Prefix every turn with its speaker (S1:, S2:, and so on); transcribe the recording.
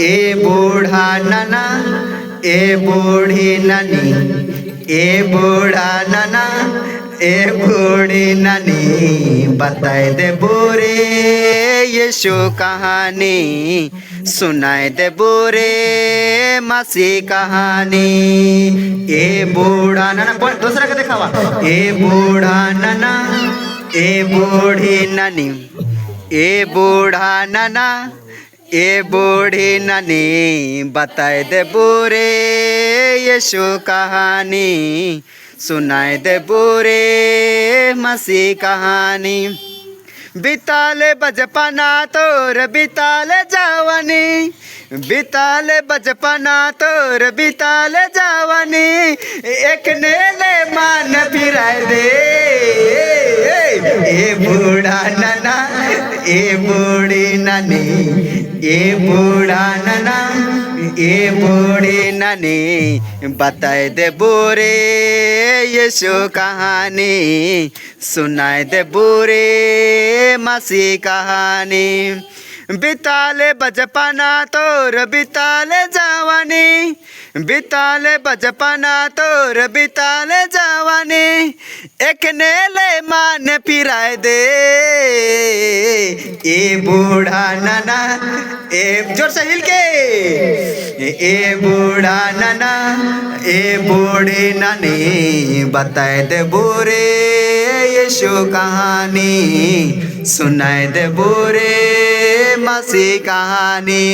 S1: ए बूढ़ा नाना ए बूढ़ी नानी, ए बूढ़ा नाना ए बूढ़ी नानी, बताए दे बुरे यीशु कहानी, सुनाए दे बुरे मसीह कहानी। ए बूढ़ा नाना, दूसरा का दिखावा। ए बूढ़ा नाना ए बूढ़ी नानी, ए बूढ़ा नाना ए बूढ़ी नानी, बताए दे बुरे यीशु कहानी, सुनाए दे बुरे मसीह कहानी। बिताले बचपना तोर बिताले जवानी, बिताले बचपना तोर बिताले जवानी, एक नेले मान फिराए दे। ए बूढ़ा नाना ए बूढ़ी नानी, ए बूढ़ा नाना ए बूढ़ी नानी, बताए दे बुरे यीशु कहानी, सुनाए दे बुरे मसीह कहानी। बिताले बचपना तोर बिताले जवानी, बिताले बचपना तोर बिताले जवानी, एक नेले मान फिराए दे। ए बूढ़ा नाना ए जोर से हिल के, ए बूढ़ा नाना ए बूढ़ी नानी, बताए दे बुरे यीशु कहानी, सुनाए दे बुरे मसीह कहानी।